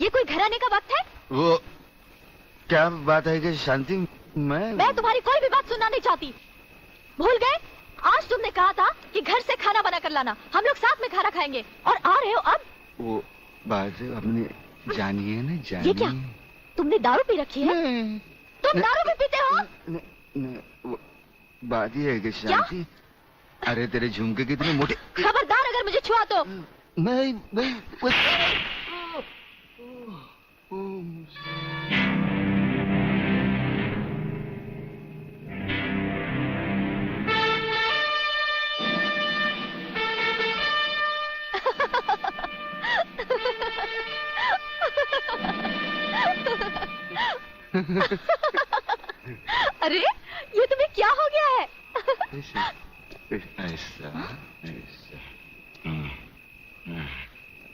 ये कोई घराने का वक्त है? वो क्या बात है कि शांति, मैं तुम्हारी कोई भी बात सुनना नहीं चाहती। भूल गए? आज तुमने कहा था कि घर से खाना बना कर लाना, हम लोग साथ में खाना खाएंगे, और आ रहे हो अब? वो बात अपने जानिए ना, जानिए। ये क्या? तुमने दारू पी रखी है? तुम दारू भी पीते हो? वो बात ये है कि शांति, अरे तेरे झुमके कितने मोटे। खबरदार अगर मुझे छुआ तो। मैं अरे ये तुम्हें क्या हो गया है? ऐसा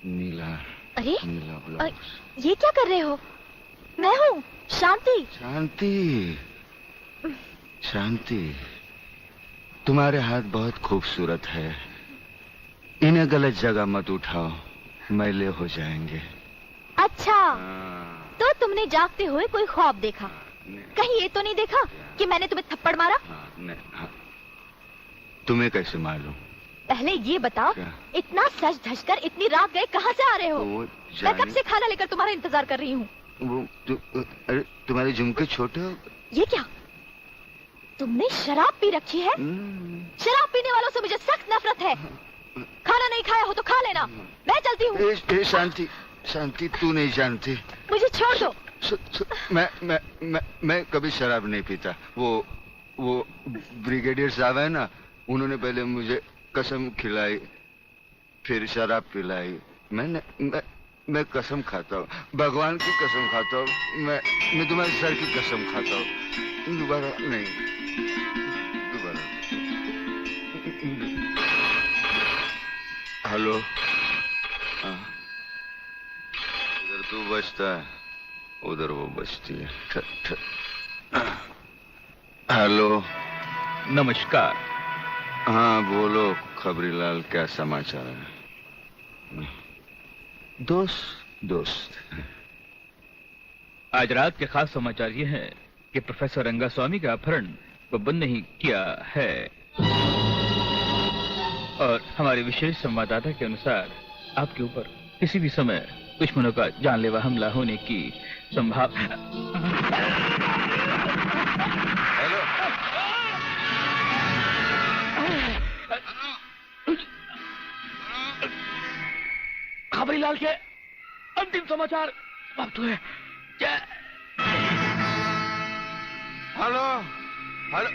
नीला। अरे नीला ब्लाउज। ये क्या कर रहे हो? मैं हूँ शांति। शांति, शांति, तुम्हारे हाथ बहुत खूबसूरत है। इन्हें गलत जगह मत उठाओ, मैले हो जाएंगे। अच्छा, तो तुमने जागते हुए कोई ख्वाब देखा? कहीं ये तो नहीं देखा कि मैंने तुम्हें थप्पड़ मारा? तुम्हें कैसे मालूम? पहले ये बताओ, इतना सज धज कर इतनी रात गए कहाँ से आ रहे हो? मैं कब से खाना लेकर तुम्हारा इंतजार कर रही हूँ। अरे तुम्हारे झुमके छोटे हो। ये क्या? तुमने शराब पी रखी है? शराब पीने वालों से मुझे सख्त नफरत है। खाना नहीं खाया हो तो खा लेना, मैं चलती हूँ। शांति, शांति, तू नहीं जानती। मुझे छोड़ दो। मैं कभी शराब नहीं पीता। वो ब्रिगेडियर साहब है ना, उन्होंने पहले मुझे कसम खिलाई, फिर शराब पिलाई। मैं कसम खाता हूँ, भगवान की कसम खाता हूँ। मैं तुम्हारे सर की कसम खाता हूँ। दोबारा नहीं, दोबारा। हेलो, इधर तू बचता है, उधर वो बचती है। हेलो, नमस्कार। हाँ बोलो खबरीलाल, क्या समाचार है? दोस्त। आज रात के खास समाचार ये हैं कि प्रोफेसर रंगास्वामी का अपहरण बंद नहीं किया है, और हमारे विशेष संवाददाता के अनुसार आपके ऊपर किसी भी समय दुश्मनों का जानलेवा हमला होने की संभावना। खबरीलाल के अंतिम समाचार समाप्त हुए। हेलो, हेलो,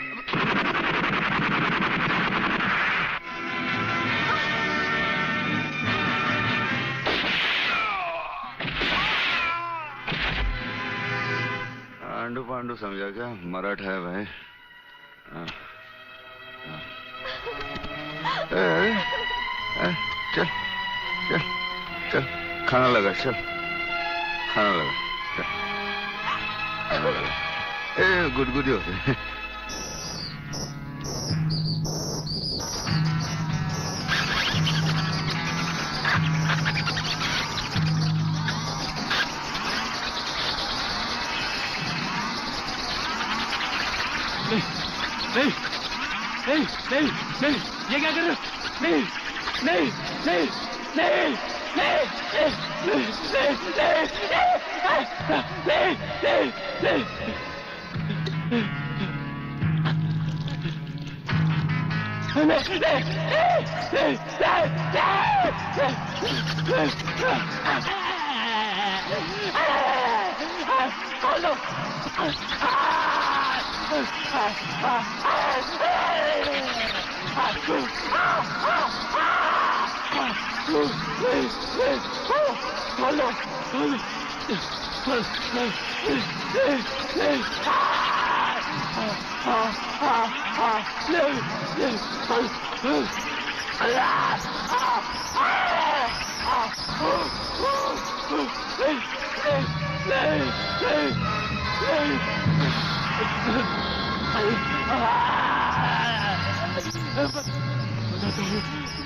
आंडू पांडू समझा क्या? मराठा है भाई। चल चल चल, खाना लगा, चल खाना लगा, चल खाना लगा। गुदगुदी होते। नहीं, ये क्या कर रहे हो? नहीं।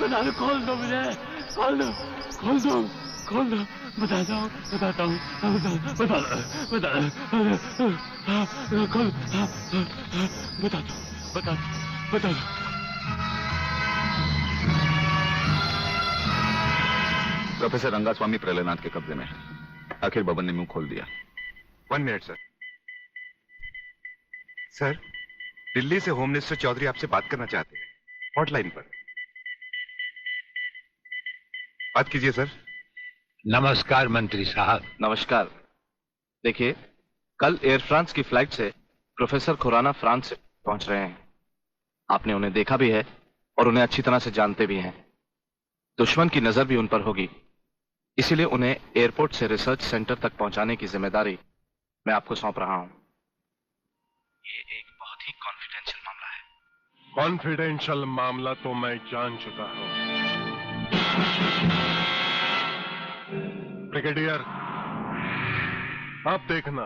बता दो, खोल दो मुझे। खोल दो, खोल दो, खोल दो, बताता हूँ, बताता हूँ, बता खोल, बता दो, बता दो। प्रोफेसर रंगास्वामी प्रलयनाथ के कब्जे में है। आखिर बबन ने मुंह खोल दिया। 1 मिनट सर। सर, दिल्ली से होम मिनिस्टर चौधरी आपसे बात करना चाहते हैं, हॉटलाइन पर। बात कीजिए सर। नमस्कार मंत्री साहब। नमस्कार। देखिए, कल एयर फ्रांस की फ्लाइट से प्रोफेसर खुराना फ्रांस से पहुंच रहे हैं। आपने उन्हें देखा भी है और उन्हें अच्छी तरह से जानते भी हैं। दुश्मन की नजर भी उन पर होगी, इसीलिए उन्हें एयरपोर्ट से रिसर्च सेंटर तक पहुंचाने की जिम्मेदारी मैं आपको सौंप रहा हूं। ये एक बहुत ही कॉन्फिडेंशियल मामला है। कॉन्फिडेंशियल मामला तो मैं जान चुका हूं। ब्रिगेडियर, आप देखना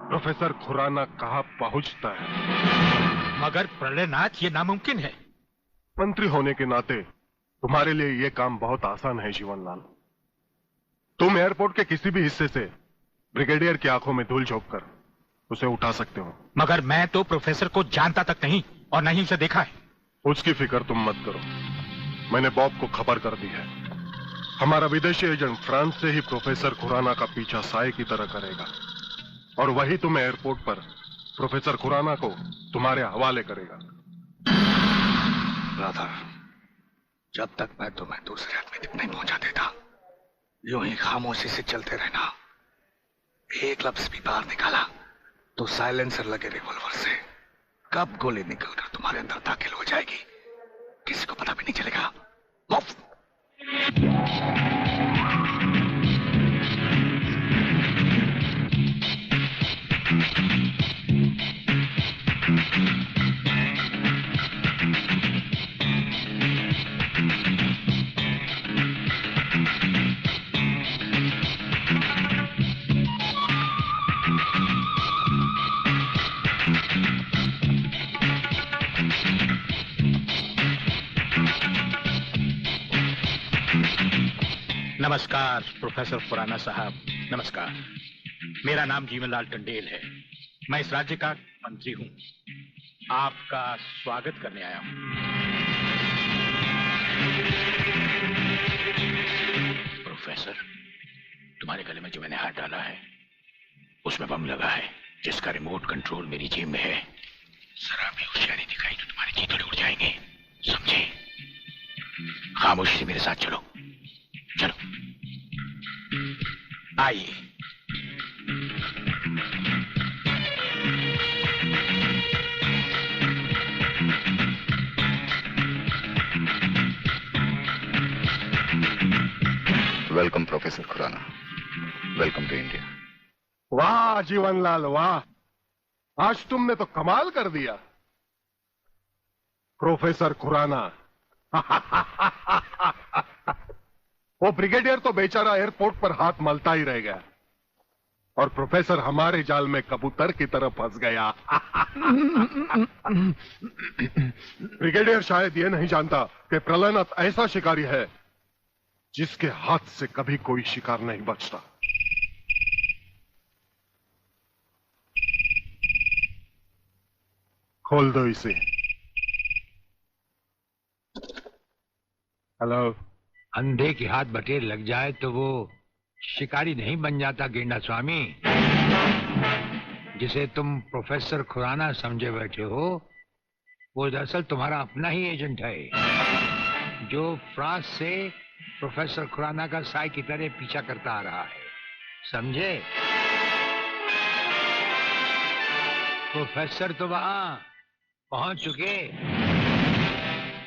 प्रोफेसर खुराना कहां पहुंचता है। मगर प्रलयनाथ, ये नामुमकिन है। मंत्री होने के नाते तुम्हारे लिए यह काम बहुत आसान है जीवनलाल। तुम एयरपोर्ट के किसी भी हिस्से से ब्रिगेडियर की आंखों में धूल झोंककर उसे उठा सकते हो। मगर मैं तो प्रोफेसर को जानता तक नहीं और नहीं उसे देखा है। उसकी फिक्र तुम मत करो, मैंने बॉब को खबर कर दी है। हमारा विदेशी एजेंट फ्रांस से ही प्रोफेसर खुराना का पीछा साए की तरह करेगा और वही तुम्हें एयरपोर्ट पर प्रोफेसर खुराना को तुम्हारे हवाले करेगा। राधा, जब तक मैं तुम्हें दूसरे आदमी तक नहीं पहुंचा देता, यूं ही खामोशी से चलते रहना। एक लफ्ज भी बाहर निकाला तो साइलेंसर लगे रिवॉल्वर से कब गोली निकलकर तुम्हारे अंदर दाखिल हो जाएगी किसी को पता भी नहीं चलेगा। मुफ्त। नमस्कार प्रोफेसर खुराना साहब, नमस्कार। मेरा नाम जीवनलाल टंडेल है। मैं इस राज्य का मंत्री हूं। आपका स्वागत करने आया हूं। प्रोफेसर, तुम्हारे गले में जो मैंने हाथ डाला है उसमें बम लगा है जिसका रिमोट कंट्रोल मेरी जेब में है। जरा भी होशियारी दिखाई तो तुम्हारे चीथड़े उड़ जाएंगे, समझे? खामोशी से मेरे साथ चलो, चलो आइए। Welcome professor Khurana, welcome to India. वाह जीवनलाल वाह, आज तुमने तो कमाल कर दिया। प्रोफेसर खुराना वो ब्रिगेडियर तो बेचारा एयरपोर्ट पर हाथ मलता ही रह गया और प्रोफेसर हमारे जाल में कबूतर की तरह फंस गया। ब्रिगेडियर शायद ये नहीं जानता कि प्रलयनाथ ऐसा शिकारी है जिसके हाथ से कभी कोई शिकार नहीं बचता। खोल दो इसे। हेलो। अंधे के हाथ बटेर लग जाए तो वो शिकारी नहीं बन जाता गेंडा स्वामी। जिसे तुम प्रोफेसर खुराना समझे बैठे हो वो दरअसल तुम्हारा अपना ही एजेंट है जो फ्रांस से प्रोफेसर खुराना का साई की तरह पीछा करता आ रहा है, समझे? प्रोफेसर तो वहां पहुंच चुके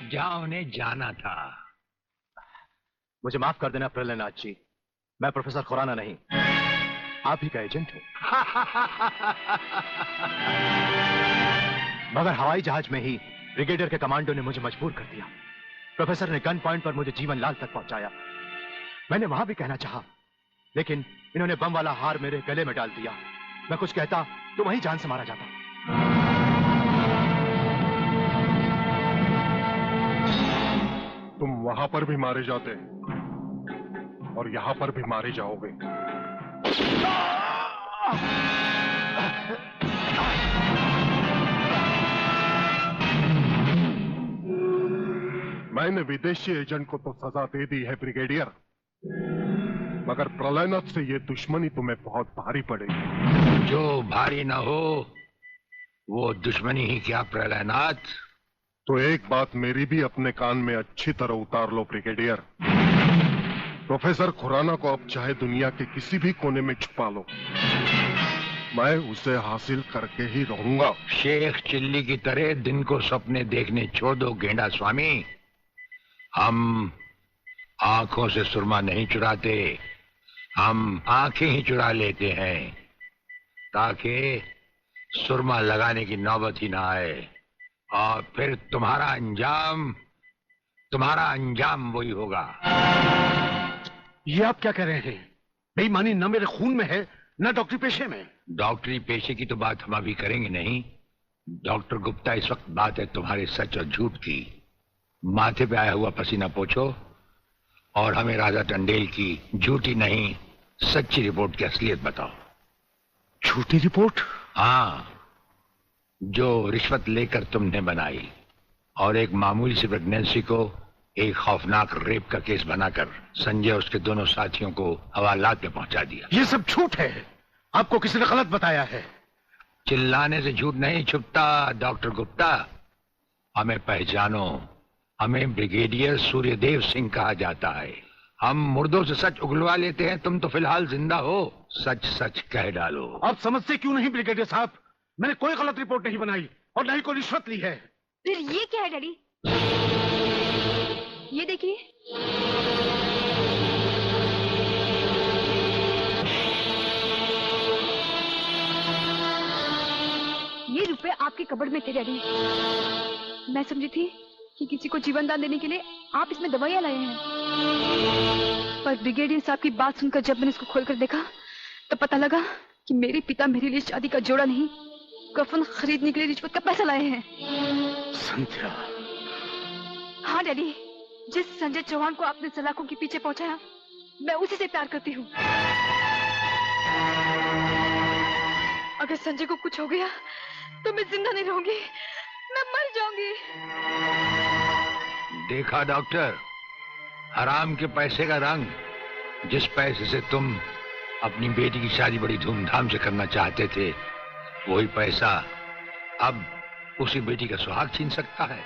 जहां उन्हें जाना था। मुझे माफ कर देना प्रलयनाथ जी, मैं प्रोफेसर खुराना नहीं, आप ही का एजेंट हूं। मगर हवाई जहाज में ही ब्रिगेडियर के कमांडो ने मुझे मजबूर कर दिया। प्रोफेसर ने गन पॉइंट पर मुझे जीवनलाल तक पहुंचाया। मैंने वहां भी कहना चाहा, लेकिन इन्होंने बम वाला हार मेरे गले में डाल दिया। मैं कुछ कहता तो वहीं जान से मारा जाता। तुम वहां पर भी मारे जाते और यहां पर भी मारे जाओगे। मैंने विदेशी एजेंट को तो सजा दे दी है ब्रिगेडियर, मगर प्रलयनाथ से ये दुश्मनी तुम्हें बहुत भारी पड़ेगी। जो भारी ना हो वो दुश्मनी ही क्या प्रलयनाथ। तो एक बात मेरी भी अपने कान में अच्छी तरह उतार लो ब्रिगेडियर। प्रोफेसर खुराना को अब चाहे दुनिया के किसी भी कोने में छुपा लो, मैं उसे हासिल करके ही रहूंगा। शेख चिल्ली की तरह दिन को सपने देखने छोड़ दो गेंडा स्वामी। हम आंखों से सुरमा नहीं चुराते, हम आंखें ही चुरा लेते हैं ताकि सुरमा लगाने की नौबत ही ना आए, और फिर तुम्हारा अंजाम वही होगा। ये आप क्या कह रहे हैं? बेईमानी न मेरे खून में है न डॉक्टरी पेशे में। डॉक्टरी पेशे की तो बात हम अभी करेंगे नहीं। डॉक्टर गुप्ता, इस वक्त बात है तुम्हारे सच और झूठ की। माथे पे आया हुआ पसीना पोछो और हमें राजा टंडेल की झूठी नहीं सच्ची रिपोर्ट की असलियत बताओ। झूठी रिपोर्ट? हाँ, जो रिश्वत लेकर तुमने बनाई और एक मामूली सी प्रेगनेंसी को एक खौफनाक रेप का केस बनाकर संजय और उसके दोनों साथियों को हवालात में पहुंचा दिया। ये सब झूठ है, आपको किसी ने गलत बताया है। चिल्लाने से झूठ नहीं छुपता डॉक्टर गुप्ता। हमें पहचानो, हमें ब्रिगेडियर सूर्यदेव सिंह कहा जाता है। हम मुर्दों से सच उगलवा लेते हैं, तुम तो फिलहाल जिंदा हो। सच सच कह डालो। आप समझते क्यों नहीं ब्रिगेडियर साहब? मैंने कोई गलत रिपोर्ट नहीं बनाई और न ही कोई रिश्वत ली है। फिर ये क्या है डैडी? ये देखिए, ये रुपए आपके कबर्ड में थे डैडी। मैं समझी थी कि किसी को जीवन दान देने के लिए आप इसमें दवाइयां लाए हैं, पर ब्रिगेडियर साहब की बात सुनकर जब मैंने इसको खोलकर देखा तो पता लगा कि मेरे पिता मेरे लिए शादी का जोड़ा नहीं, कफन खरीदने के लिए रिश्वत का पैसा लाए हैं। संध्या। हाँ डैडी, जिस संजय चौहान को आपने सलाखों के पीछे पहुंचाया, मैं उसी से प्यार करती हूँ। अगर संजय को कुछ हो गया तो मैं जिंदा नहीं रहूंगी, मैं मर जाऊंगी। देखा डॉक्टर, हराम के पैसे का रंग। जिस पैसे से तुम अपनी बेटी की शादी बड़ी धूमधाम से करना चाहते थे, वही पैसा अब उसी बेटी का सुहाग छीन सकता है।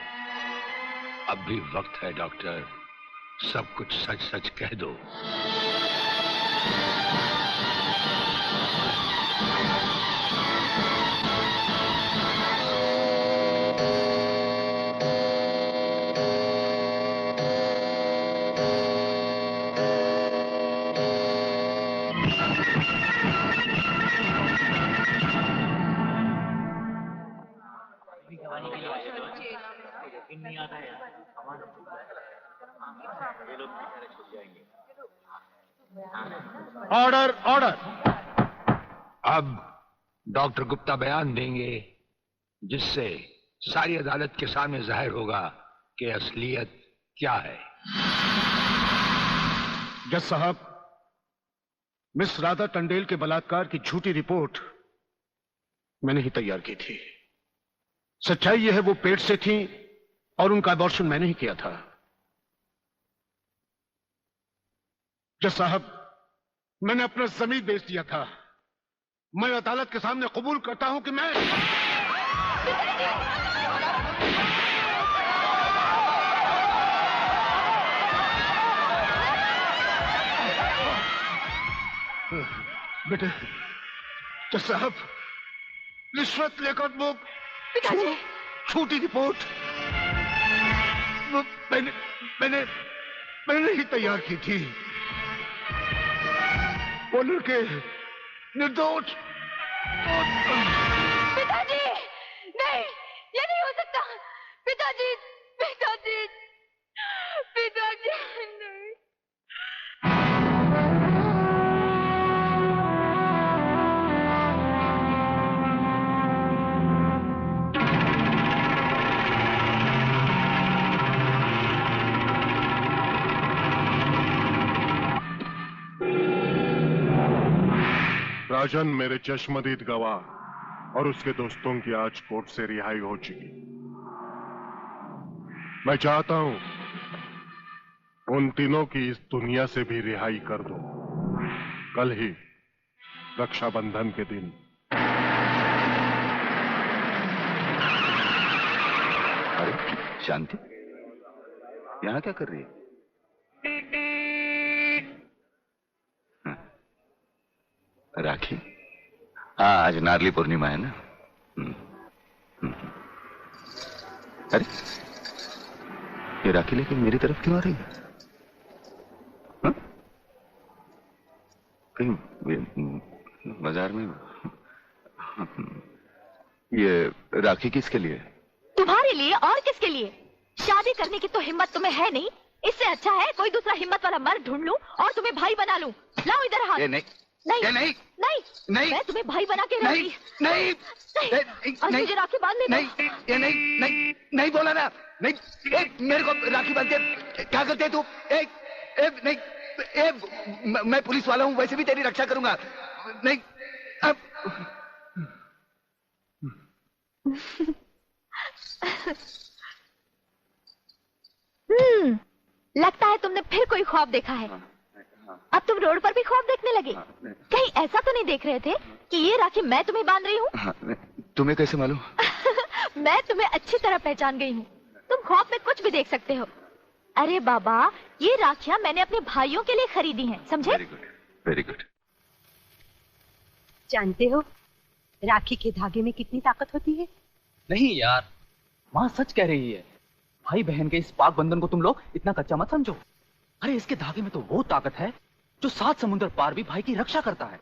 अब भी वक्त है डॉक्टर, सब कुछ सच सच कह दो। Order order. अब डॉक्टर गुप्ता बयान देंगे जिससे सारी अदालत के सामने जाहिर होगा कि असलियत क्या है। जज साहब, मिस राधा टंडेल के बलात्कार की झूठी रिपोर्ट मैंने ही तैयार की थी। सच्चाई यह है वो पेट से थी और उनका अबॉर्शन मैंने ही किया था। जज साहब, मैंने अपना जमीन बेच दिया था। मैं अदालत के सामने कबूल करता हूं कि मैं बेटे। जज साहब, रिश्वत लेकर वो पिताजी, झूठी रिपोर्ट वो मैंने ही तैयार की थी। वो लड़के निर्दोष। पिताजी, नहीं, ये नहीं हो सकता। पिताजी, पिताजी, पिताजी, नहीं। राजन मेरे चश्मदीद गवाह और उसके दोस्तों की आज कोर्ट से रिहाई हो चुकी। मैं चाहता हूं उन तीनों की इस दुनिया से भी रिहाई कर दो। कल ही रक्षाबंधन के दिन। अरे शांति, यहां क्या कर रही है? राखी? हाँ, आज नारली पूर्णिमा है ना। अरे ये राखी लेके मेरी तरफ क्यों आ रही है? हाँ? कहीं बाजार में? ये राखी किसके लिए? तुम्हारे लिए और किसके लिए? शादी करने की तो हिम्मत तुम्हें है नहीं। इससे अच्छा है कोई दूसरा हिम्मत वाला मर्द ढूंढ लूं और तुम्हें भाई बना लूं। लाओ इधर हाथ। नहीं नहीं नहीं नहीं नहीं, मैं तुम्हें भाई बना के नहीं नहीं और मुझे राखी बांधने दो। नहीं, ये नहीं नहीं नहीं बोला ना। नहीं, मेरे को राखी बांध के क्या करते तू? नहीं, मैं पुलिस वाला हूँ, वैसे भी तेरी रक्षा करूंगा। नहीं अब लगता है तुमने फिर कोई ख्वाब देखा है। अब तुम रोड पर भी ख्वाब देखने लगे। कहीं ऐसा तो नहीं देख रहे थे कि ये राखी मैं तुम्हें बांध रही हूँ? तुम्हें कैसे मालूम? मैं तुम्हें अच्छी तरह पहचान गई हूँ। तुम ख्वाब में कुछ भी देख सकते हो। अरे बाबा, ये राखियाँ मैंने अपने भाइयों के लिए खरीदी हैं, समझे? Very good, very good. जानते हो राखी के धागे में कितनी ताकत होती है? नहीं यार, माँ सच कह रही है। भाई बहन के इस पाक बंधन को तुम लोग इतना कच्चा मत समझो। अरे इसके धागे में तो वो ताकत है जो 7 समुंदर पार भी भाई की रक्षा करता है।